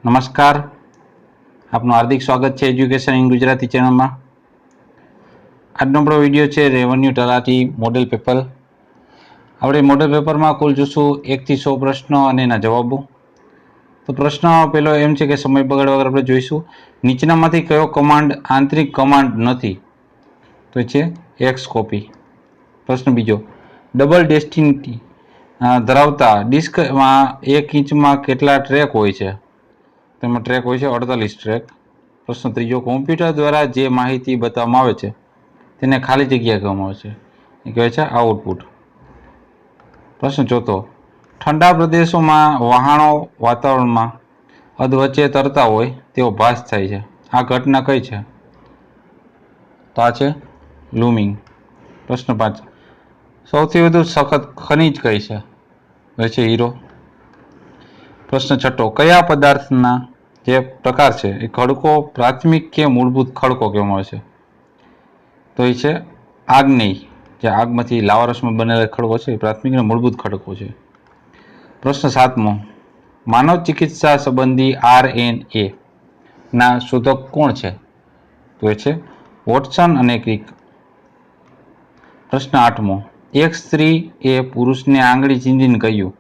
નમસ્કાર, આપનું હાર્દિક સ્વાગત છે એજ્યુકેશન ઇન ગુજરાતી ચેનલમાં. આજનો આપણો વિડીયો છે રેવન્યુ તલાટી મોડેલ પેપર. આપણે મોડેલ પેપરમાં કુલ જોશું 1 થી 100 પ્રશ્નો અને એના જવાબો. તો પ્રશ્ન પહેલો એમ છે કે સમય બગાડ્યા વગર આપણે જોઈશું નીચેનામાંથી કયો કમાન્ડ આંતરિક કમાન્ડ નથી? તો છે એક્સ કોપી. પ્રશ્ન બીજો, ડબલ ડેસ્ટિનિટી ધરાવતા ડિસ્કમાં 1 ઇંચમાં કેટલા ટ્રેક હોય છે? તેમાં ટ્રેક હોય છે 48 ટ્રેક. પ્રશ્ન ત્રીજો, કોમ્પ્યુટર દ્વારા જે માહિતી બતાવવામાં આવે છે તેને ખાલી જગ્યા કહેવામાં આવે છે. એ કહેવાય છે આઉટપુટ. પ્રશ્ન ચોથો, ઠંડા પ્રદેશોમાં વહાણો વાતાવરણમાં અધવચ્ચે તરતા હોય તેવો ભાસ થાય છે. આ ઘટના કઈ છે? તો આ છે લૂમિંગ. પ્રશ્ન 5, સૌથી વધુ સખત ખનિજ કઈ છે? એ છે હીરો. પ્રશ્ન 6, કયા પદાર્થના જે પ્રકાર છે એ ખડકો પ્રાથમિક કે મૂળભૂત ખડકો કહેવામાં આવે છે? તો એ છે આગ્નેય, જે આગમાંથી લાવારસમાં બનેલા ખડકો છે એ પ્રાથમિક અને મૂળભૂત ખડકો છે. પ્રશ્ન 7, માનવ ચિકિત્સા સંબંધી RNA ના શોધક કોણ છે? તો એ છે વોટસન અને ક્રિક. પ્રશ્ન 8, એક સ્ત્રી એ પુરુષને આંગળી ચીંધીને કહ્યું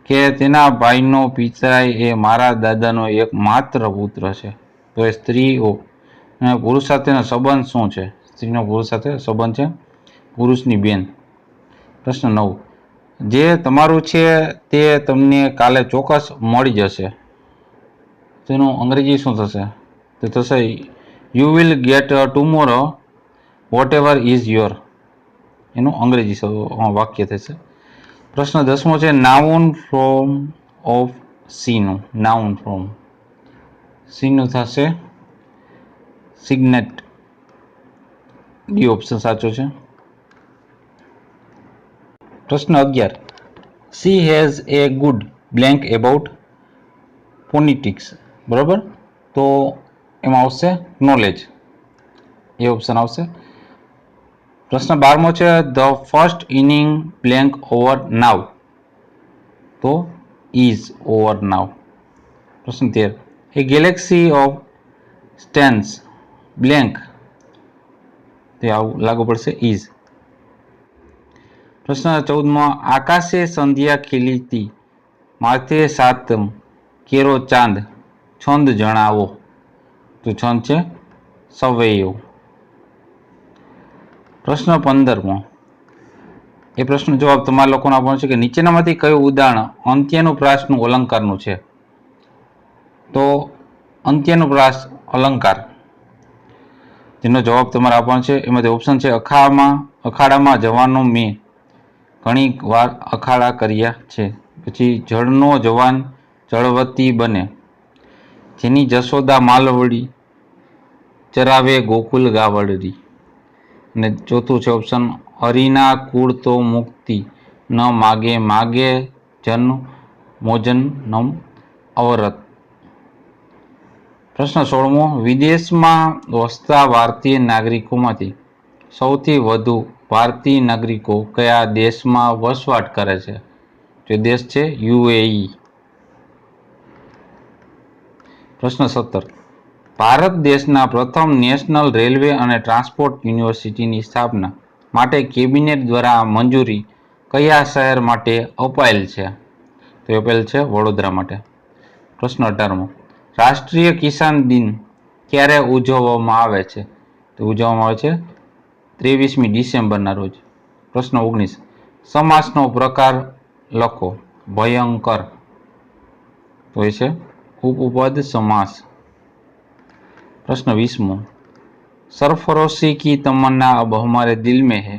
કે તેના ભાઈનો પિતરાઈ એ મારા દાદાનો એક માત્ર પુત્ર છે. તો એ સ્ત્રીઓ અને પુરુષ સાથેનો સંબંધ શું છે? સ્ત્રીનો પુરુષ સાથે સંબંધ છે પુરુષની બેન. પ્રશ્ન 9, જે તમારું છે તે તમને કાલે ચોક્કસ મળી જશે. તેનું અંગ્રેજી શું થશે? તો થશે you will get tomorrow whatever is your. એનું અંગ્રેજી વાક્ય થશે. પ્રશ્ન 10 છે નાઉન ફોર્મ ઓફ સીનું. નાઉન ફોર્મ સીનું થશે સિગ્નેટ. ડી ઓપ્શન સાચો છે. પ્રશ્ન 11, C has a good blank about phonetics. બરાબર, તો એમાં આવશે નોલેજ. એ ઓપ્શન આવશે. પ્રશ્ન 12 છે the first inning blank over now. તો ઇઝ ઓવર નાવ. પ્રશ્ન 13, a galaxy of stars blank. તે આવું લાગુ પડશે ઇઝ. પ્રશ્ન 14, આકાશે સંધ્યા ખીલીતી માથે સાતમ કેરો ચાંદ છંદ જણાવો. તો છંદ છે સવૈયો. પ્રશ્ન 15, એ પ્રશ્ન જવાબ તમારા લોકોનો આપવાનો છે કે નીચેનામાંથી કયું ઉદાહરણ અંત્યાનુપ્રાસનું અલંકારનું છે? તો અંત્યાનુપ્રાસ અલંકાર જેનો જવાબ તમારે આપવાનો છે એમાંથી ઓપ્શન છે અખાડામાં જવાનો મેં ઘણી વાર અખાડા કર્યા છે. પછી જળનો જવાન જળવતી બને, જેની જશોદા માલવડી ચરાવે ગોકુલ ગાવડી. અને ચોથું છે ઓપ્શન હરિના કુળ તો મુક્તિ ન માગે માગે જન મોજન નમ અવરત. પ્રશ્ન 16, વિદેશમાં વસતા ભારતીય નાગરિકોમાંથી સૌથી વધુ ભારતીય નાગરિકો કયા દેશમાં વસવાટ કરે છે? જે દેશ છે UAE. પ્રશ્ન 17, ભારત દેશના પ્રથમ નેશનલ રેલવે અને ટ્રાન્સપોર્ટ યુનિવર્સિટીની સ્થાપના માટે કેબિનેટ દ્વારા મંજૂરી કયા શહેર માટે અપાયેલ છે? તો અપાયેલ છે વડોદરા માટે. પ્રશ્ન 18, રાષ્ટ્રીય કિસાન દિન ક્યારે ઉજવવામાં આવે છે? તો ઉજવવામાં આવે છે 23મી ડિસેમ્બરના રોજ. પ્રશ્ન 19, સમાસનો પ્રકાર લખો. ભયંકર. તો એ છે ઉપપદ સમાસ. પ્રશ્ન 20, સરફરોશી કી તમન્ના અબ હમારે દિલ में है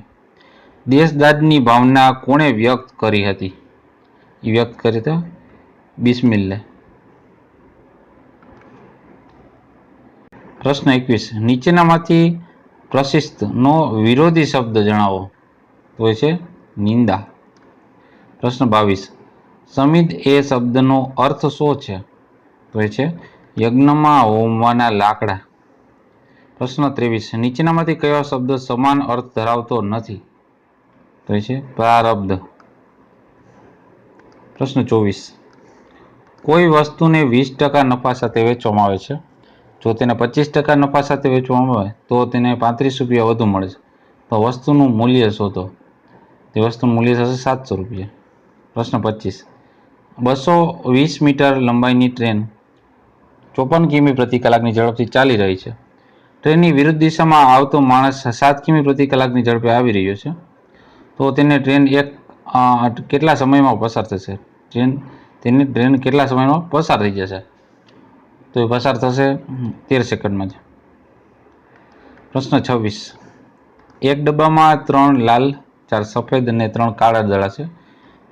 દેશદાદની ભાવના કોણે વ્યક્ત કરી હતી? એ વ્યક્ત કરી હતી બિસ્મિલ્લાહ. પ્રશ્ન 21, નીચેનામાંથી પ્રશિસ્ત નો વિરોધી શબ્દ જણાવો. તો એ છે નિંદા. પ્રશ્ન 22, સમિદ એ શબ્દનો અર્થ શું છે? તો એ છે યજ્ઞમાં હોમવાના લાકડા. પ્રશ્ન 23, નીચેનામાંથી કયો શબ્દ સમાન અર્થ ધરાવતો નથી? તો એ છે પ્રારબ્ધ. પ્રશ્ન 24, કોઈ વસ્તુને 20% નફા સાથે વેચવામાં આવે છે. જો તેને 25% નફા સાથે વેચવામાં આવે તો તેને 35 રૂપિયા વધુ મળે છે. તો વસ્તુનું મૂલ્ય શોધો. તે વસ્તુનું મૂલ્ય થશે 700 રૂપિયા. પ્રશ્ન 25. 220 મીટર લંબાઈની ટ્રેન 54 કિમી પ્રતિ કલાકની ઝડપથી ચાલી રહી છે. ટ્રેનની વિરુદ્ધ દિશામાં આવતો માણસ 7 કિમી પ્રતિ કલાકની ઝડપે આવી રહ્યો છે. તો તેને ટ્રેન કેટલા સમયમાં પસાર થશે? ટ્રેન કેટલા સમયમાં પસાર થઈ જશે? તો એ પસાર થશે 13 સેકન્ડમાં જ. પ્રશ્ન 26. એક ડબ્બામાં 3 લાલ, 4 સફેદ અને 3 કાળા દડા છે.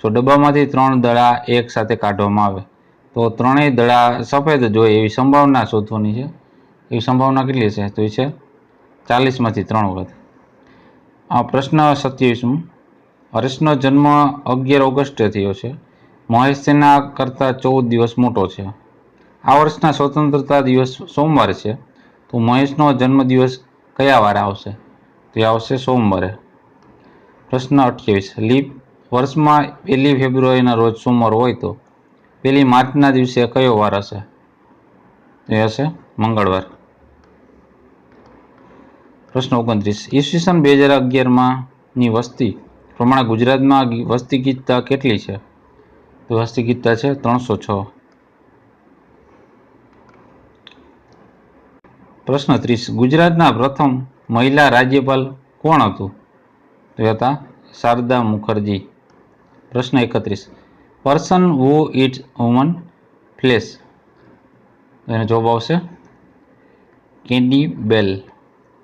જો ડબ્બામાંથી 3 દડા એક સાથે કાઢવામાં આવે તો ત્રણેય દડા સફેદ જ હોય એવી સંભાવના શોધવાની છે. એવી સંભાવના કેટલી છે? તો એ છે 40માંથી 3 વખત. પ્રશ્ન 27. હરેશનો જન્મ 11 ઓગસ્ટે થયો છે. મહેશ તેના કરતાં 14 દિવસ મોટો છે. આ વર્ષના સ્વતંત્રતા દિવસ સોમવારે છે. તો મહેશનો જન્મદિવસ કયા વારે આવશે? તો એ આવશે સોમવારે. પ્રશ્ન 28. લીપ વર્ષમાં 1 ફેબ્રુઆરીના રોજ સોમવાર હોય તો 1 માર્ચના દિવસે કયો વાર હશે? એ હશે મંગળવાર. પ્રશ્ન 29. ઈસવીસન 2011માં ની વસ્તી પ્રમાણે ગુજરાતમાં વસ્તી ગીચતા કેટલી છે? તો વસ્તી ગીચતા છે 306. પ્રશ્ન 30. ગુજરાતના પ્રથમ મહિલા રાજ્યપાલ કોણ હતું? તો હતા શારદા મુખર્જી. પ્રશ્ન 31. Person who it's human flesh, એનો જવાબ આવશે કેન્ડીબેલ.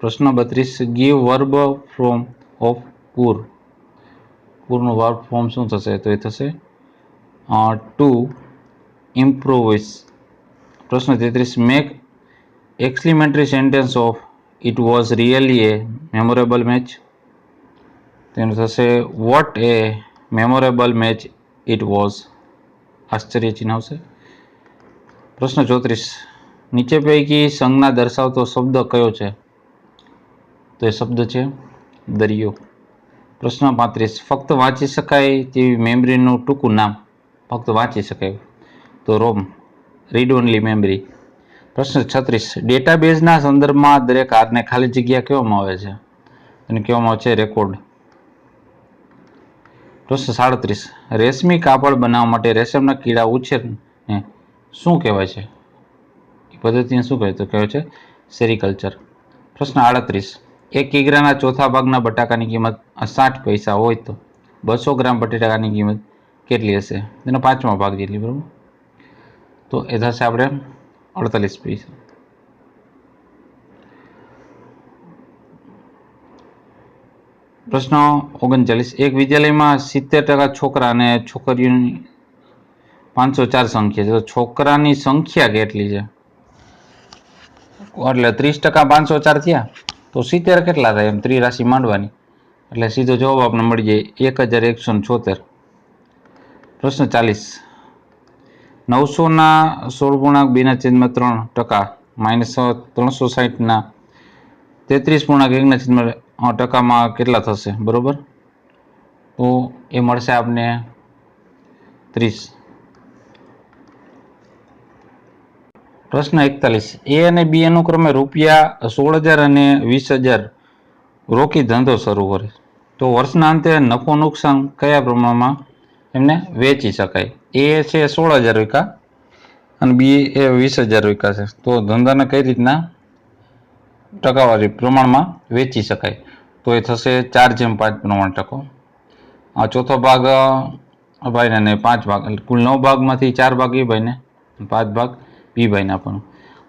પ્રશ્ન 32. ગીવ વર્બ ફોર્મ ઓફ પુર. પુરનું વર્બ ફોર્મ શું થશે? તો એ થશે ટુ ઇમ્પ્રોવાઇઝ. પ્રશ્ન 33. Make exclamatory sentence of it was really a memorable match. તેનું થશે what a memorable match it was. આશ્ચર્ય ચિહ્ન આવશે. પ્રશ્ન 34. નીચે પૈકી સંજ્ઞા દર્શાવતો શબ્દ કયો છે? તો એ શબ્દ છે દરિયો. પ્રશ્ન 35. ફક્ત વાંચી શકાય તેવી મેમરીનું ટૂંકું નામ. ફક્ત વાંચી શકાય તો રોમ, રીડ ઓનલી મેમરી. પ્રશ્ન 36. ડેટાબેઝના સંદર્ભમાં દરેક હારને ખાલી જગ્યા કહેવામાં આવે છે? એને કહેવામાં આવે છે રેકોર્ડ. પ્રશ્ન 37. રેશમી કાપડ બનાવવા માટે રેશમના કીડા ઉછેરને શું કહેવાય છે? એ પદ્ધતિને શું કહેવાય? તો કહેવાય છે સેરિકલ્ચર. પ્રશ્ન 38. 1 કિગ્રાના ચોથા ભાગના બટાકાની કિંમત 60 પૈસા હોય તો 200 ગ્રામ બટાકાની કિંમત કેટલી હશે? તેનો 5મા ભાગ જેટલી, બરાબર. તો એ થશે આપણે 48 પૈસા. પ્રશ્ન 39. એક વિદ્યાલયમાં 70% છોકરા અને છોકરીઓની 504 સંખ્યા છે. તો છોકરાની સંખ્યા કેટલી છે? એટલે 30% 504 થયા તો 70 કેટલા થાય? એમ ત્રિરાશિ માંડવાની. એટલે સીધો જવાબ આપણે મળી જાય 1176. પ્રશ્ન 40. 900ના 16.2/3% માઇનસ 360ના 33.1/ટકામાં કેટલા થશે? બરોબર. તો એ મળશે આપને 30. પ્રશ્ન 41. એ અને બી અનુક્રમે ₹16,000 અને 20,000 રોકી ધંધો શરૂ કરે તો વર્ષના અંતે નફો નુકસાન કયા પ્રમાણમાં એમને વેચી શકાય? એ છે 16,000 રૂપિયા અને બી એ 20,000 રૂપિયા છે. તો ધંધાને કઈ રીતના ટકાવારી પ્રમાણમાં વેચી શકાય? તો એ થશે 4/5 પ્રમાણ ટકો. આ ચોથો ભાગ ભાઈને અને 5 ભાગ, એટલે કુલ 9 ભાગમાંથી 4 ભાગ એ ભાઈને 5 ભાગ બી ભાઈને આપવાનું.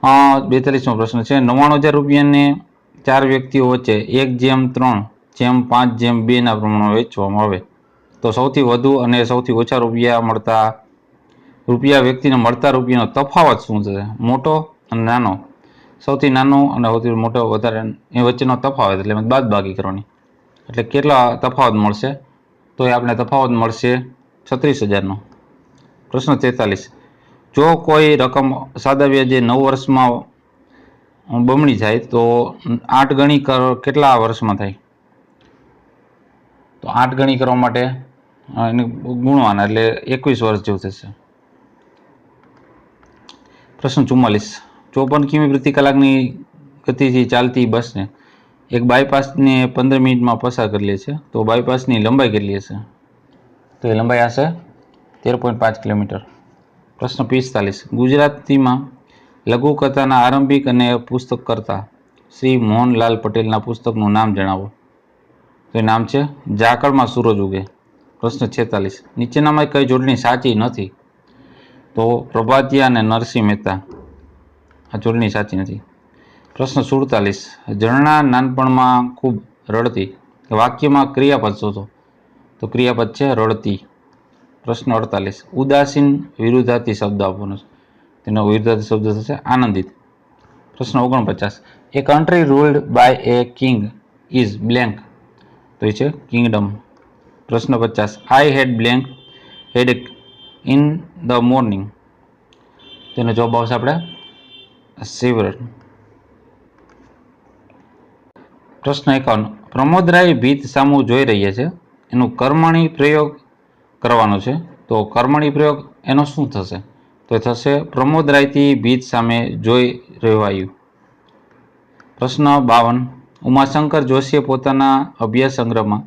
42મો પ્રશ્ન છે. 99,000 રૂપિયાને 4 વ્યક્તિઓ વચ્ચે 1/3/5/2 ના પ્રમાણમાં વેચવામાં આવે તો સૌથી વધુ અને સૌથી ઓછા રૂપિયા વ્યક્તિને મળતા રૂપિયાનો તફાવત શું થશે? મોટો અને નાનો. સૌથી નાનો અને સૌથી મોટો વધારે એ વચ્ચેનો તફાવત, એટલે બાદબાકી કરવાની. એટલે કેટલા તફાવત મળશે? તો એ આપણે તફાવત મળશે 36,000નો. પ્રશ્ન 43. જો કોઈ રકમ સાદા વ્યાજે 9 વર્ષમાં બમણી થાય તો 8 ગણી કેટલા વર્ષમાં થાય? તો 8 ગણી કરવા માટે એને ગુણવાના, એટલે 21 વર્ષ જેવું થશે. પ્રશ્ન 44. 54 કિમી પ્રતિ કલાકની ગતિથી ચાલતી બસને એક બાયપાસને 15 મિનિટમાં પસાર કરી લે છે, તો બાયપાસની લંબાઈ કેટલી હશે? તો એ લંબાઈ હશે 13.5 કિલોમીટર. પ્રશ્ન 45. ગુજરાતીમાં લઘુકથાના આરંભિક અને પુસ્તકકર્તા શ્રી મોહનલાલ પટેલના પુસ્તકનું નામ જણાવો. તો એ નામ છે ઝાકળમાં સૂરજ ઉગે. પ્રશ્ન 46. નીચેનામાં કઈ જોડણી સાચી નથી? તો પ્રભાતિયા અને નરસિંહ મહેતા, આ જોડણી સાચી નથી. પ્રશ્ન 47. ઝરણા નાનપણમાં ખૂબ રડતી. વાક્યમાં ક્રિયાપદ શોધો. તો ક્રિયાપદ છે રડતી. પ્રશ્ન 48. ઉદાસીન વિરુદ્ધાર્થી શબ્દ આપવાનો છે, તેનો વિરુદ્ધાર્થી શબ્દ થશે આનંદિત. પ્રશ્ન 49. A country ruled by a king is blank. તો એ છે કિંગડમ. પ્રશ્ન 50. I had blank headache in the morning. તેનો જવાબ આવશે આપણે સિવર. પ્રશ્ન 51. પ્રમોદરાય ભીત સામું જોઈ રહ્યા છે, એનું કર્મણી પ્રયોગ કરવાનો છે, તો કર્મણી પ્રયોગ એનો શું થશે? તો એ થશે પ્રમોદરાયથી ભીત સામે જોઈ રહેવાયું. પ્રશ્ન 52. ઉમાશંકર જોશીએ પોતાના અભ્યાસ સંગ્રહમાં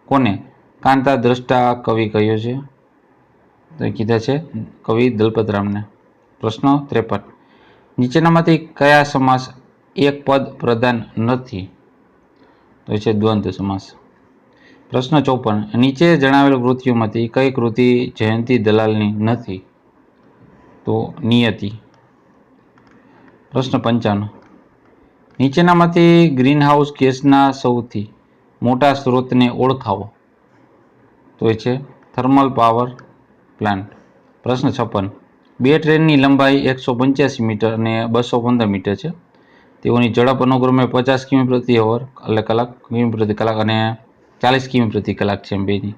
કોને કાંતા દ્રષ્ટા કવિ કહ્યો છે? તો એ કીધા છે કવિ દલપતરામને. પ્રશ્ન 53. નીચેનામાંથી કયા સમાસ એક પદ પ્રધાન નથી? તો એ છે દ્વંદ્વ સમાસ. પ્રશ્ન 54. નીચે જણાવેલ કૃતિઓમાંથી કઈ કૃતિ જયંતી દલાલની નથી? તો નિયતિ. પ્રશ્ન 55. નીચેનામાંથી ગ્રીનહાઉસ ગેસના સૌથી મોટા સ્ત્રોતને ઓળખાવો. તો એ છે થર્મલ પાવર પ્લાન્ટ. પ્રશ્ન 56. બે ટ્રેનની લંબાઈ 185 મીટર અને 215 મીટર છે. તેઓની ઝડપ અનુક્રમે 50 કિમી પ્રતિ અવર એટલે કિમી પ્રતિ કલાક અને 40 કિમી પ્રતિ કલાક છે. બેની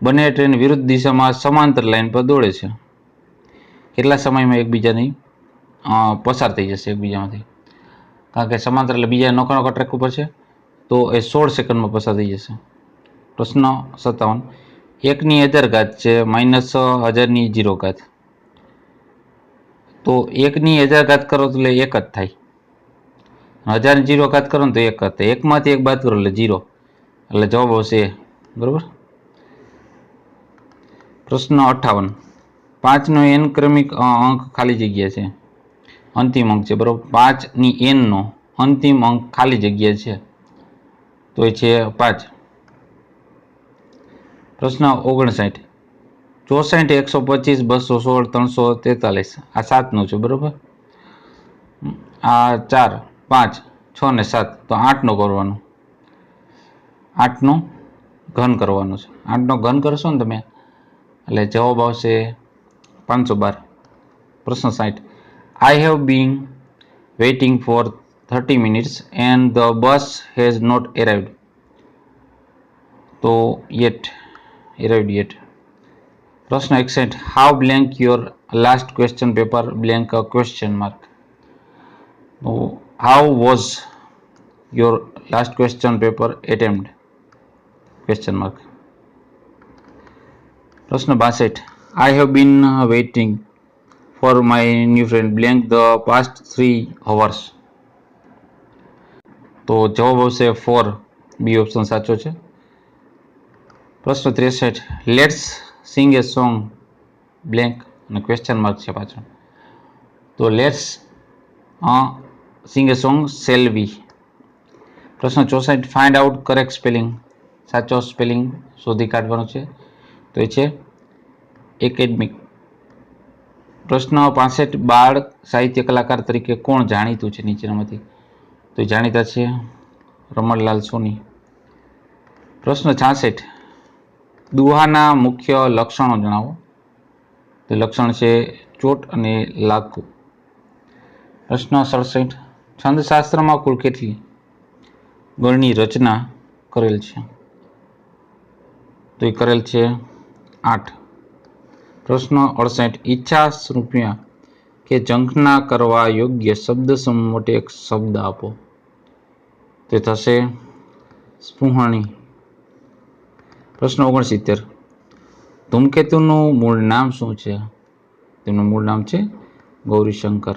બંને ટ્રેન વિરુદ્ધ દિશામાં સમાંતર લાઇન પર દોડે છે. કેટલા સમયમાં એકબીજાની પસાર થઈ જશે એકબીજામાંથી? કારણ કે સમાંતર એટલે બીજા નોખા ટ્રેક ઉપર છે, તો એ 16 સેકન્ડમાં પસાર થઈ જશે. પ્રશ્ન 57. એકની 1000 ઘાત છે -1000ની 0 ઘાત. તો એકની 1000 ઘાત કરો એટલે એક જ થાય. 1000 0 ઘાત કરો ને તો એક જ થાય. એકમાંથી એક બાદ કરો એટલે 0, એટલે જવાબ આવશે એ. બરોબર. પ્રશ્ન 58. 5નો n ક્રમિક અંક ખાલી જગ્યા છે, અંતિમ અંક છે. બરોબર. 5ની n નો અંતિમ અંક ખાલી જગ્યા છે, તો એ છે 5. પ્રશ્ન 59. 64, 125, 216, 343 આ 7નું છે. બરોબર. આ 4, 5, 6 ને 7, તો 8નો કરવાનો. 8નો ઘન કરવાનો છે. 8નો ઘન કરશો ને તમે એટલે જવાબ આવશે 512. પ્રશ્ન 60. I have been waiting for 30 minutes and the bus has not arrived. તો arrived yet. પ્રશ્ન 61. How blank your last question paper blank a question mark. તો how was your last question paper attempt question mark. પ્રશ્ન 62. I have been waiting for my new friend blank the past 3 hours. તો જવાબ આવશે 4, બી option સાચો છે. પ્રશ્ન 63. Let's sing a song blank અને question mark છે પાછળ. તો let's sing a song shall we. પ્રશ્ન 64. Find out correct spelling. સાચો સ્પેલિંગ શોધી કાઢવાનો છે, તો એ છે એકેડમિક. પ્રશ્ન 65. બાળ સાહિત્ય કલાકાર તરીકે કોણ જાણીતું છે નીચેનામાંથી? તો એ જાણીતા છે રમણલાલ સોની. પ્રશ્ન 66. દુહાના મુખ્ય લક્ષણો જણાવો. તો લક્ષણ છે ચોટ અને લાગુ. પ્રશ્ન 67. છંદશાસ્ત્રમાં કુલ કેટલી ગણની રચના કરેલ છે? તો એ કરેલ છે 8. પ્રશ્ન 68. ઈચ્છા રૂપિયા કે ઝંખના કરવા યોગ્ય શબ્દ સમૂહ માટે એક શબ્દ આપો. તે થશે સ્પૃહણી. પ્રશ્ન 69. ધૂમકેતુનું મૂળ નામ શું છે? તેનું મૂળ નામ છે ગૌરીશંકર.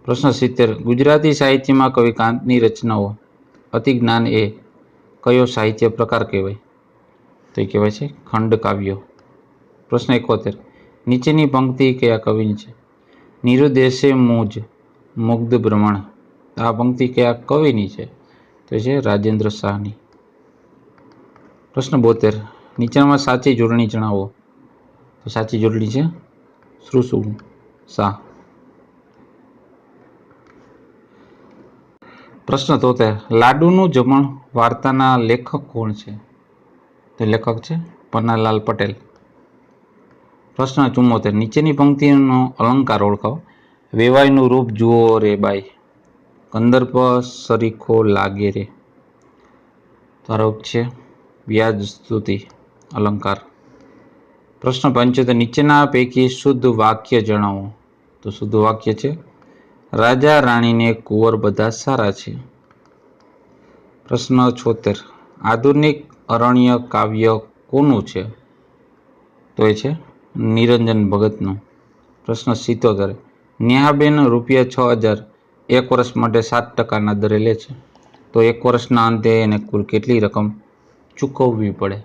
પ્રશ્ન 70. ગુજરાતી સાહિત્યમાં કવિ કાંતની રચનાઓ અતિજ્ઞાન એ કયો સાહિત્ય પ્રકાર કહેવાય? તો એ કહેવાય છે ખંડકાવ્યો. પ્રશ્ન 71. નીચેની પંક્તિ કયા કવિની છે? નિરુદેશે મુજ મુગ્ધ ભ્રમણ. આ પંક્તિ કયા કવિની છે? તો એ છે રાજેન્દ્ર શાહની. પ્રશ્ન 72. નીચેનામાં સાચી જોડણી જણાવો. તો સાચી જોડણી છે શ્રુસુ શાહ. પ્રશ્ન 73. લાડુનું જમણ વાર્તાના લેખક કોણ છે? તો લેખક છે પન્નાલાલ પટેલ. પ્રશ્ન 74. નીચેની પંક્તિનો અલંકાર ઓળખાવો. વેવાઈનું રૂપ જુઓ રે બાઈ, કંદર્પ સરીખો લાગે રે. તારો છે વ્યાજ સ્તુતિ અલંકાર. પ્રશ્ન 75. નીચેના પૈકી શુદ્ધ વાક્ય જણાવો. તો શુદ્ધ વાક્ય છે રાજા રાણીને કુંવર બધા સારા છે. પ્રશ્ન 76. આધુનિક અરણ્ય કાવ્ય કોનું છે? તો એ છે નિરંજન ભગતનું. પ્રશ્ન 77. નેહાબેન ₹6,000 એક વર્ષ માટે 7% દરે લે છે, તો એક વર્ષના અંતે એને કુલ કેટલી રકમ ચૂકવવી પડે?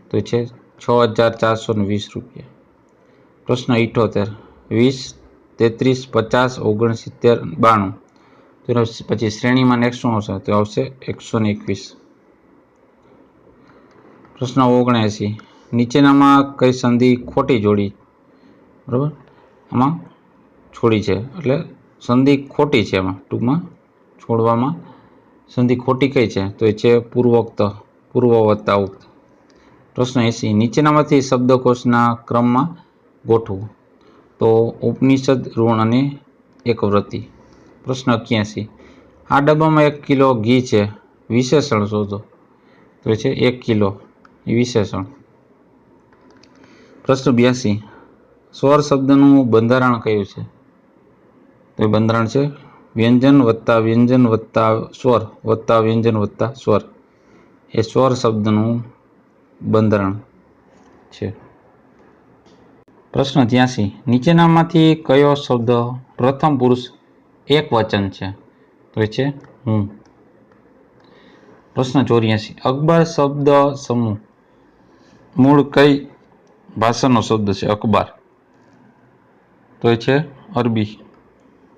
તો એ છે ₹6,420. પ્રશ્ન 78. 20, 33, 50, 69, 92. તો પછી શ્રેણીમાં નેક્સ્ટ શું આવશે? તો આવશે 121. પ્રશ્ન 79. નીચેનામાં કઈ સંધિ ખોટી જોડી? બરાબર, આમાં છોડી છે એટલે સંધિ ખોટી છે. એમાં ટૂંકમાં છોડવામાં સંધિ ખોટી કઈ છે? તો એ છે પૂર્વોક્ત, પૂર્વ વત્તા ઉક્ત. પ્રશ્ન 80. નીચેનામાંથી શબ્દકોશના ક્રમમાં ગોઠવું. તો ઉપનિષદ, ઋણ અને એકવ્રતી. પ્રશ્ન 81. આ ડબ્બામાં 1 કિલો ઘી છે, વિશેષણ શોધો. તો એ છે 1 કિલો વિશેષણ. પ્રશ્ન 82. સ્વર શબ્દનું બંધારણ કયું છે? તો એ બંધારણ છે વ્યંજન વત્તા વ્યંજન વત્તા સ્વર વત્તા વ્યંજન વત્તા સ્વર. એ સ્વર શબ્દનું બંધારણ છે. પ્રશ્ન 83. નીચેનામાંથી કયો શબ્દ પ્રથમ પુરુષ એક વચન છે? તો એ છે હું. પ્રશ્ન 84. અખબાર શબ્દ સમૂહ મૂળ કઈ ભાષાનો શબ્દ છે? અખબાર. તો એ છે અરબી.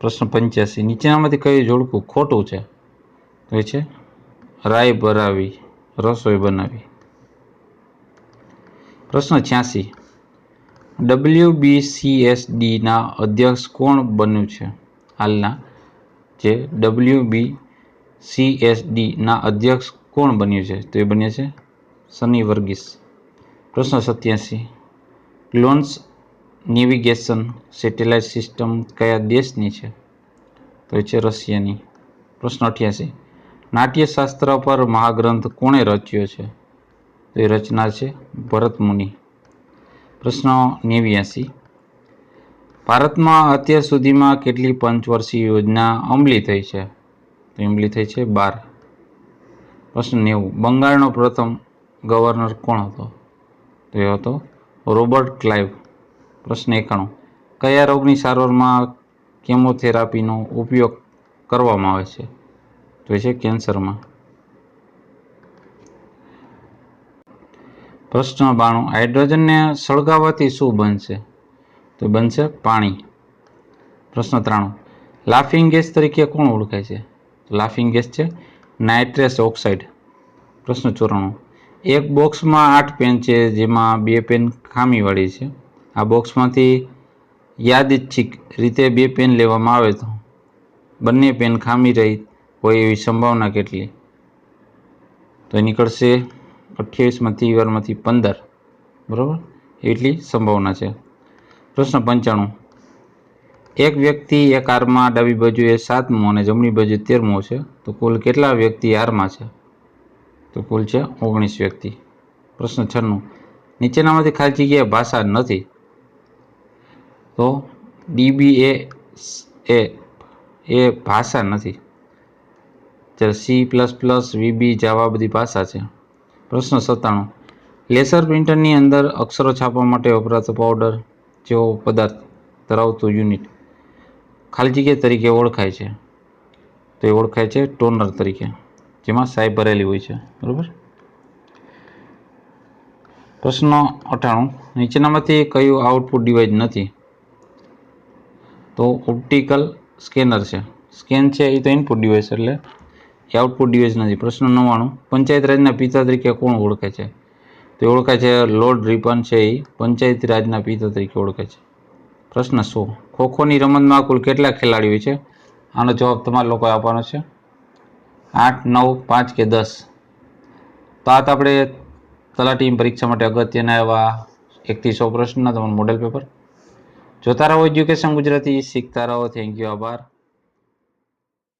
પ્રશ્ન 85. નીચેનામાંથી કયું જોડકું ખોટું છે? તો એ છે રાય ભરાવી, રસોઈ બનાવી. પ્રશ્ન 86. WBCSD ના અધ્યક્ષ કોણ બન્યું છે? હાલના જે WBCSD ના અધ્યક્ષ કોણ બન્યું છે? તો એ બન્યા છે સની વર્ગીસ. પ્રશ્ન 87. લોન્ચ નેવિગેશન સેટેલાઇટ સિસ્ટમ કયા દેશની છે? તો એ છે રશિયાની. પ્રશ્ન 88. નાટ્યશાસ્ત્ર પર મહાગ્રંથ કોણે રચ્યો છે? તો એ રચના છે ભરત મુનિ. પ્રશ્ન 89. ભારતમાં અત્યાર સુધીમાં કેટલી પંચવર્ષીય યોજના અમલી થઈ છે? તો અમલી થઈ છે 12. પ્રશ્ન 90. બંગાળનો પ્રથમ ગવર્નર કોણ હતો? તો એ હતો રોબર્ટ ક્લાઇવ. પ્રશ્ન 91. કયા રોગની સારવારમાં કેમોથેરાપીનો ઉપયોગ કરવામાં આવે છે? તો એ છે કેન્સરમાં. પ્રશ્ન 92. હાઇડ્રોજનને સળગાવવાથી શું બનશે? તો બનશે પાણી. પ્રશ્ન 93. લાફિંગ ગેસ તરીકે કોણ ઓળખાય છે? લાફિંગ ગેસ છે નાઇટ્રસ ઓક્સાઇડ. પ્રશ્ન 94. એક બોક્સમાં 8 પેન છે, જેમાં 2 પેન ખામીવાળી છે. આ બોક્સમાંથી યાદચ્છિક રીતે 2 પેન લેવામાં આવે તો બંને પેન ખામી રહિત હોય એવી સંભાવના કેટલી? તો એ નીકળશે 28માંથી 15. બરાબર, એટલી સંભાવના છે. પ્રશ્ન 95. એક વ્યક્તિ એક હારમાં ડાબી બાજુએ 7મો અને જમણી બાજુ 13મો છે, તો કુલ કેટલા વ્યક્તિ હારમાં છે? તો કુલ છે 19 વ્યક્તિ. પ્રશ્ન 96. નીચેનામાંથી ખાલી જગ્યા ભાષા નથી. તો DBA એ ભાષા નથી. જ્યારે C++, VB, જાવા બધી ભાષા છે. પ્રશ્ન 97. લેસર પ્રિન્ટરની અંદર અક્ષરો છાપવા માટે વપરાતો પાવડર જેવો પદાર્થ ધરાવતું યુનિટ ખાલી જગ્યા તરીકે ઓળખાય છે? તો એ ઓળખાય છે ટોનર તરીકે, જેમાં સાઈ ભરેલી હોય છે. બરાબર. પ્રશ્ન 98, નીચેનામાંથી કયું આઉટપુટ ડિવાઇસ નથી? તો ઓપ્ટિકલ સ્કેનર છે. સ્કેન છે એ તો ઇનપુટ ડિવાઇસ, એટલે એ આઉટપુટ ડિવાઇસ નથી. પ્રશ્ન 99, પંચાયત રાજના પિતા તરીકે કોણ ઓળખાય છે? તો ઓળખાય છે લોર્ડ રિપન છે એ પંચાયતી રાજના પિતા તરીકે ઓળખાય છે. પ્રશ્ન 100, ખોખોની રમતમાં કુલ કેટલા ખેલાડીઓ છે? આનો જવાબ તમારા લોકોએ આપવાનો છે. 8, 9, 5 કે 10? તો આ તો આપણે તલાટી પરીક્ષા માટે અગત્યના એવા 1 થી 100 પ્રશ્નના તમારું મોડેલ પેપર. જોતા રહો એજ્યુકેશન ગુજરાતી, શીખતા રહો. થેન્ક યુ, આભાર.